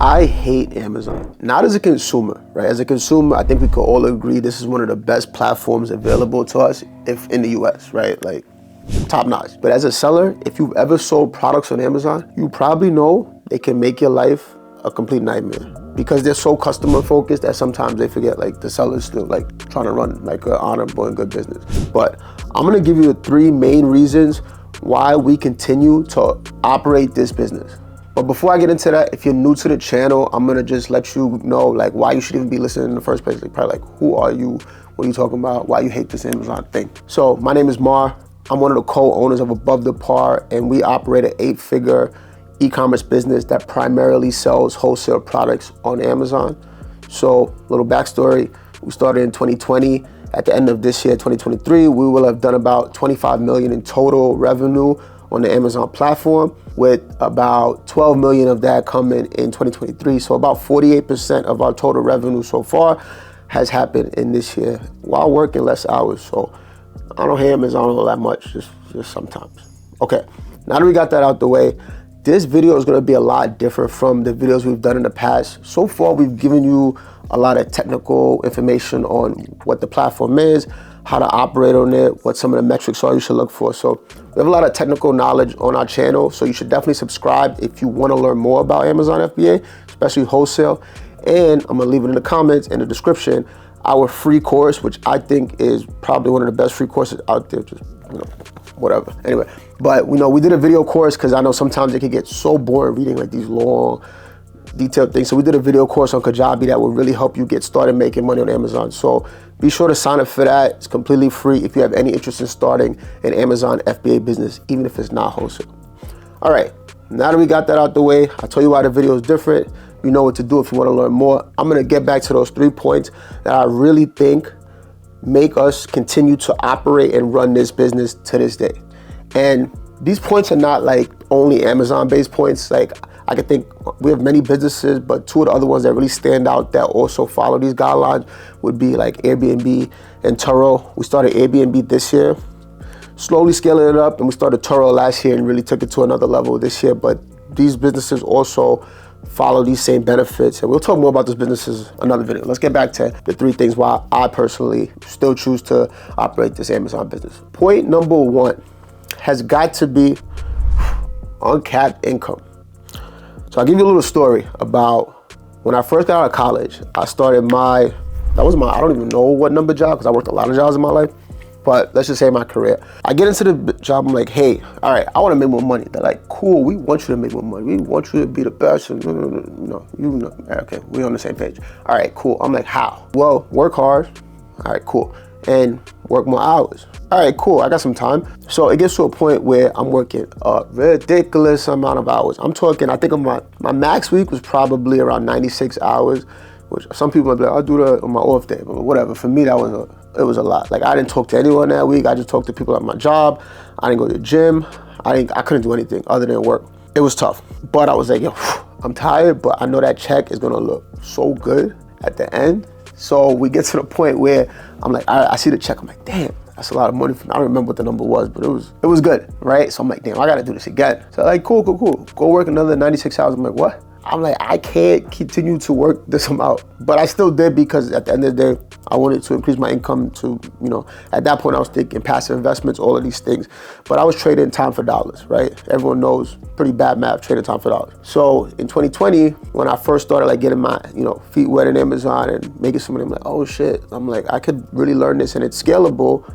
I hate Amazon, not as a consumer, right? As a consumer, I think we could all agree this is one of the best platforms available to us if in the US, right? Like top notch. But as a seller, if you've ever sold products on Amazon, you probably know they can make your life a complete nightmare because they're so customer focused that sometimes they forget like the seller's still like trying to run like an honorable and good business. But I'm gonna give you the 3 main reasons why we continue to operate this business. But before I get into that, if you're new to the channel, I'm gonna just let you know like why you should even be listening in the first place. Like probably like, who are you? What are you talking about? Why you hate this Amazon thing? So my name is Mar. I'm one of the co-owners of Abuv The Par, and we operate an 8-figure e-commerce business that primarily sells wholesale products on Amazon. So little backstory, we started in 2020. At the end of this year, 2023, we will have done about 25 million in total revenue on the Amazon platform, with about 12 million of that coming in 2023. So about 48% of our total revenue so far has happened in this year while working less hours. So I don't hate Amazon all that much, just sometimes. Okay, now that we got that out the way, this video is gonna be a lot different from the videos we've done in the past. So far, we've given you a lot of technical information on what the platform is, how to operate on it, what some of the metrics are you should look for. So we have a lot of technical knowledge on our channel, so you should definitely subscribe if you wanna learn more about Amazon FBA, especially wholesale. And I'm gonna leave it in the comments and the description, our free course, which I think is probably one of the best free courses out there, just, whatever. Anyway, but we did a video course because I know sometimes it can get so boring reading like these long, detailed things. So we did a video course on Kajabi that will really help you get started making money on Amazon. So be sure to sign up for that. It's completely free if you have any interest in starting an Amazon FBA business, even if it's not wholesale. All right, now that we got that out the way, I'll tell you why the video is different. You know what to do if you want to learn more. I'm gonna get back to those 3 points that I really think make us continue to operate and run this business to this day. And these points are not like only Amazon-based points. Like I could think we have many businesses, but 2 of the other ones that really stand out that also follow these guidelines would be like Airbnb and Turo. We started Airbnb this year, slowly scaling it up, and we started Turo last year and really took it to another level this year. But these businesses also follow these same benefits, and we'll talk more about those businesses in another video. Let's get back to the 3 things why I personally still choose to operate this Amazon business. Point number 1 has got to be uncapped income. So I'll give you a little story about when I first got out of college. I started I don't even know what number job, because I worked a lot of jobs in my life, but let's just say my career. I get into the job, I'm like, hey, all right, I want to make more money. They're like, cool, we want you to make more money. We want you to be the best. And okay, we're on the same page. All right, cool. I'm like, how? Well, work hard. All right, cool. And work more hours. All right, cool, I got some time. So it gets to a point where I'm working a ridiculous amount of hours. I'm talking, I think my max week was probably around 96 hours, which some people might be like, I'll do that on my off day, but whatever. For me, it was a lot. Like I didn't talk to anyone that week. I just talked to people at my job. I didn't go to the gym. I couldn't do anything other than work. It was tough, but I was like, yo, I'm tired, but I know that check is gonna look so good at the end. So we get to the point where I'm like, I see the check. I'm like, damn, that's a lot of money for me. I don't remember what the number was, but it was good, right? So I'm like, damn, I gotta do this again. So like, cool. Go work another 96 hours. I'm like, what? I'm like, I can't continue to work this amount. But I still did, because at the end of the day, I wanted to increase my income to, at that point I was thinking passive investments, all of these things. But I was trading time for dollars, right? Everyone knows pretty bad math, trading time for dollars. So in 2020, when I first started like getting my, feet wet in Amazon and making some money, I'm like, oh shit. I'm like, I could really learn this, and it's scalable.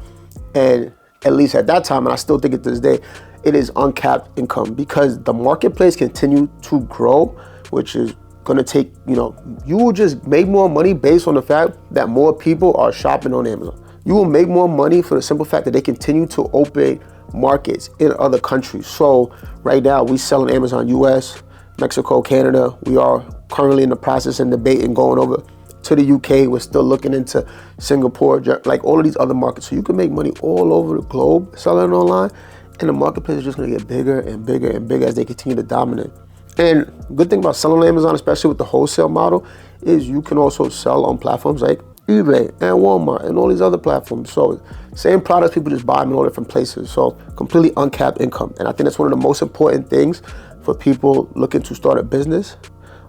And at least at that time, and I still think it to this day, it is uncapped income, because the marketplace continue to grow, which is gonna take, you will just make more money based on the fact that more people are shopping on Amazon. You will make more money for the simple fact that they continue to open markets in other countries. So right now we sell on Amazon US, Mexico, Canada. We are currently in the process and debating going over to the UK. We're still looking into Singapore, like all of these other markets. So you can make money all over the globe selling online, and the marketplace is just gonna get bigger and bigger and bigger as they continue to dominate. And good thing about selling on Amazon, especially with the wholesale model, is you can also sell on platforms like eBay and Walmart and all these other platforms. So same products, people just buy them in all different places. So completely uncapped income. And I think that's one of the most important things for people looking to start a business.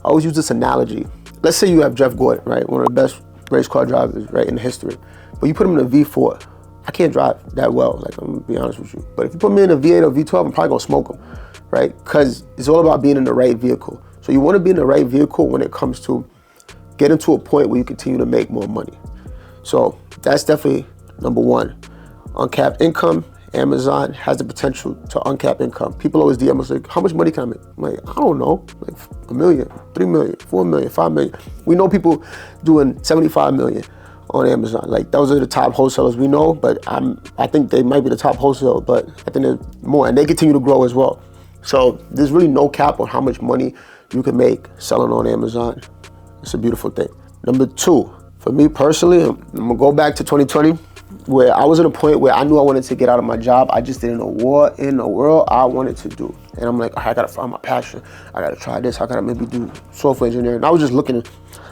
I always use this analogy. Let's say you have Jeff Gordon, right? One of the best race car drivers, right, in history. But you put him in a V4. I can't drive that well, like, I'm gonna be honest with you. But if you put me in a V8 or V12, I'm probably gonna smoke him, right? Because it's all about being in the right vehicle. So you wanna be in the right vehicle when it comes to getting to a point where you continue to make more money. So that's definitely number one. Uncapped income. Amazon has the potential to uncap income. People always DM us like, how much money can I make? I'm like, I don't know, like $1 million, $3 million, $4 million, $5 million. We know people doing 75 million on Amazon. Like those are the top wholesalers we know, but I think they might be the top wholesale, but I think there's more, and they continue to grow as well. So there's really no cap on how much money you can make selling on Amazon. It's a beautiful thing. Number two, for me personally, I'm gonna go back to 2020, where I was at a point where I knew I wanted to get out of my job. I just didn't know what in the world I wanted to do. And I'm like, I gotta find my passion. I gotta try this. How can I maybe do software engineering? And I was just looking,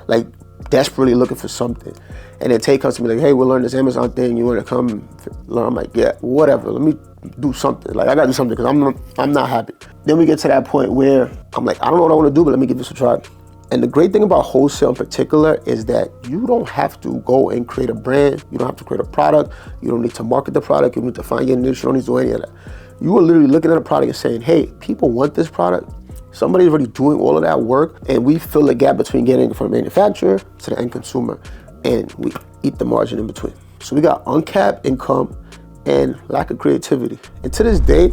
like desperately looking for something. And then Tay comes to me like, hey, we'll learn this Amazon thing. You wanna come learn? I'm like, yeah, whatever. Let me do something. Like I gotta do something because I'm not happy. Then we get to that point where I'm like, I don't know what I wanna do, but let me give this a try. And the great thing about wholesale in particular is that you don't have to go and create a brand. You don't have to create a product. You don't need to market the product. You don't need to find your niche. You don't need to do any of that. You are literally looking at a product and saying, hey, people want this product. Somebody's already doing all of that work, and we fill the gap between getting it from the manufacturer to the end consumer, and we eat the margin in between. So we got uncapped income and lack of creativity. And to this day,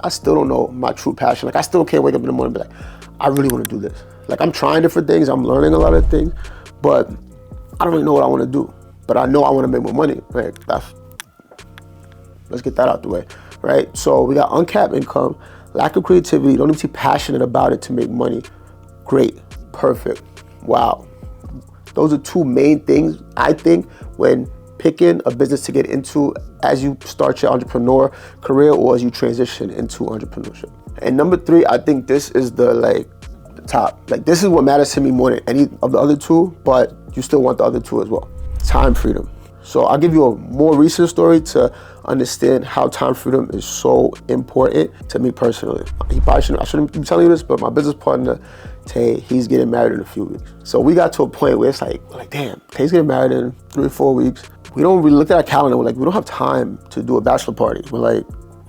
I still don't know my true passion. Like I still can't wake up in the morning and be like, I really want to do this. Like I'm trying different things, I'm learning a lot of things, but I don't really know what I want to do. But I know I want to make more money, right? Let's get that out the way, right? So we got uncapped income, lack of creativity, don't need to be passionate about it to make money. Great, perfect, wow. Those are two main things, I think, when picking a business to get into as you start your entrepreneur career or as you transition into entrepreneurship. And number three, I think this is the top. Like this is what matters to me more than any of the other two, but you still want the other two as well. Time freedom. So I'll give you a more recent story to understand how time freedom is so important to me personally. I shouldn't be telling you this, but my business partner, Tay, he's getting married in a few weeks. So we got to a point where it's like damn, Tay's getting married in 3 or 4 weeks. We don't really look at our calendar. We're like, we don't have time to do a bachelor party. We're like,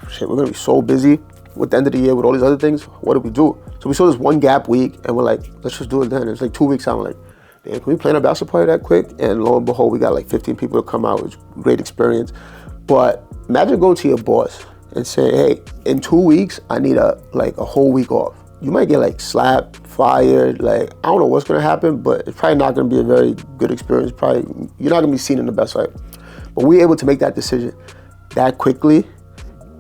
shit, we're gonna be so busy with the end of the year with all these other things. What do we do? So we saw this one gap week and we're like, let's just do it then. It's like 2 weeks out. I'm like, damn, can we plan a bachelor party that quick? And lo and behold, we got like 15 people to come out. It was a great experience. But imagine going to your boss and saying, hey, in 2 weeks, I need a whole week off. You might get like slapped, fired, like, I don't know what's gonna happen, but it's probably not gonna be a very good experience. Probably, you're not gonna be seen in the best light. But we're able to make that decision that quickly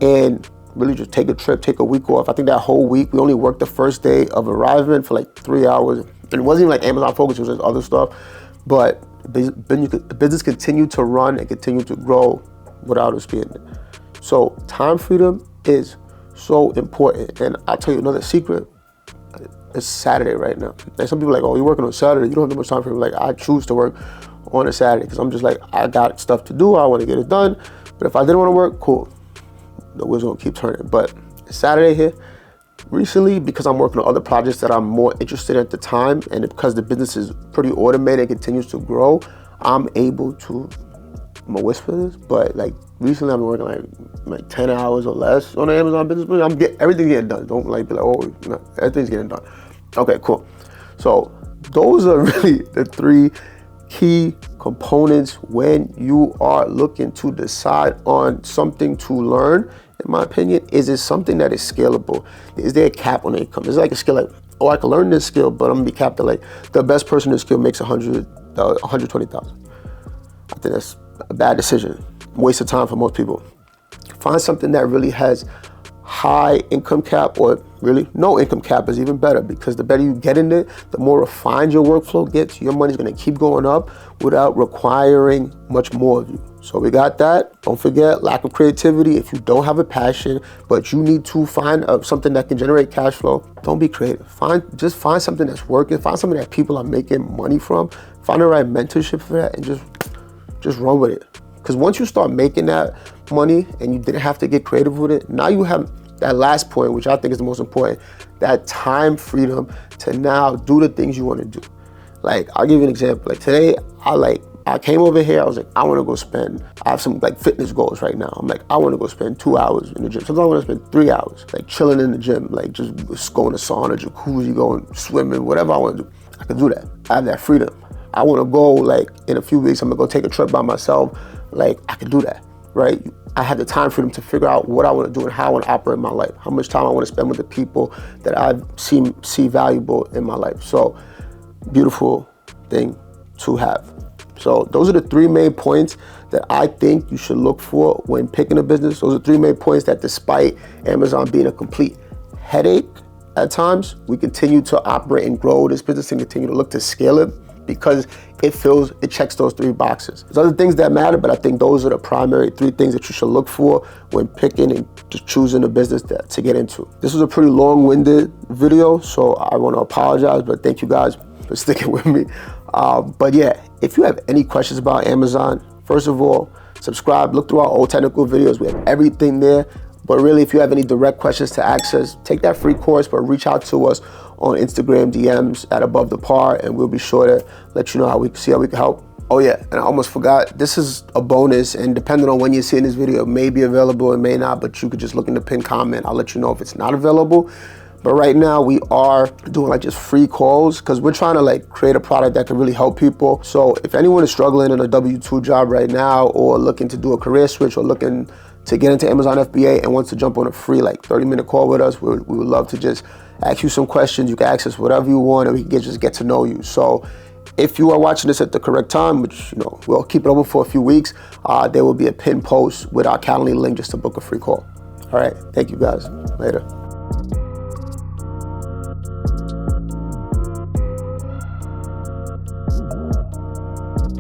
and really just take a trip, take a week off. I think that whole week, we only worked the first day of arriving for like 3 hours. And it wasn't even like Amazon focused, it was just other stuff. But the business continued to run and continue to grow without us being there. So time freedom is so important. And I'll tell you another secret. It's Saturday right now. And some people are like, oh, you're working on Saturday, you don't have that much time freedom. Like, I choose to work on a Saturday because I'm just like, I got stuff to do, I want to get it done. But if I didn't want to work, cool. The wheels gonna keep turning. But it's Saturday here. Recently, because I'm working on other projects that I'm more interested in at the time, and because the business is pretty automated and continues to grow, I'm able to, I'm gonna whisper this, but like recently I've been working like 10 hours or less on the Amazon business, but everything's getting done. Don't like be like, oh, no, everything's getting done. Okay, cool. So those are really the 3 key components when you are looking to decide on something to learn. In my opinion, is it something that is scalable? Is there a cap on income? Is it like a skill like, oh, I can learn this skill, but I'm gonna be capped at like the best person in this skill makes 120,000. I think that's a bad decision. Waste of time for most people. Find something that really has high income cap, or really no income cap is even better, because the better you get in it, the more refined your workflow gets. Your money's gonna keep going up without requiring much more of you. So we got that. Don't forget, lack of creativity. If you don't have a passion, but you need to find something that can generate cash flow, don't be creative. Just find something that's working. Find something that people are making money from. Find the right mentorship for that and just run with it. Because once you start making that money and you didn't have to get creative with it, now you have that last point, which I think is the most important, that time freedom to now do the things you want to do. Like, I'll give you an example. Like today, I came over here, I was like, I want to go spend, I have some like fitness goals right now. I'm like, I want to go spend 2 hours in the gym. Sometimes I want to spend 3 hours, like chilling in the gym, like just going to sauna, jacuzzi, going swimming, whatever I want to do. I can do that. I have that freedom. I want to go, like in a few weeks, I'm gonna go take a trip by myself. Like, I can do that, right? I have the time freedom to figure out what I want to do and how I want to operate my life, how much time I want to spend with the people that I see valuable in my life. So, beautiful thing to have. So those are the 3 main points that I think you should look for when picking a business. Those are 3 main points that, despite Amazon being a complete headache at times, we continue to operate and grow this business and continue to look to scale it because it checks those 3 boxes. There's other things that matter, but I think those are the primary 3 things that you should look for when picking and just choosing a business to get into. This was a pretty long-winded video, so I want to apologize, but thank you guys for sticking with me. But yeah, if you have any questions about Amazon, first of all, subscribe, look through our old technical videos. We have everything there. But really, if you have any direct questions to access, take that free course, but reach out to us on Instagram DMs at Abuv The Par, and we'll be sure to let you know how we can help. Oh yeah, and I almost forgot, this is a bonus, and depending on when you're seeing this video, it may be available, it may not, but you could just look in the pinned comment. I'll let you know if it's not available. But right now we are doing like just free calls because we're trying to like create a product that can really help people. So if anyone is struggling in a W-2 job right now, or looking to do a career switch, or looking to get into Amazon FBA and wants to jump on a free like 30-minute call with us, we would love to just ask you some questions. You can ask us whatever you want, and we can just get to know you. So if you are watching this at the correct time, which we'll keep it open for a few weeks, there will be a pinned post with our Calendly link just to book a free call. All right, thank you guys. Later.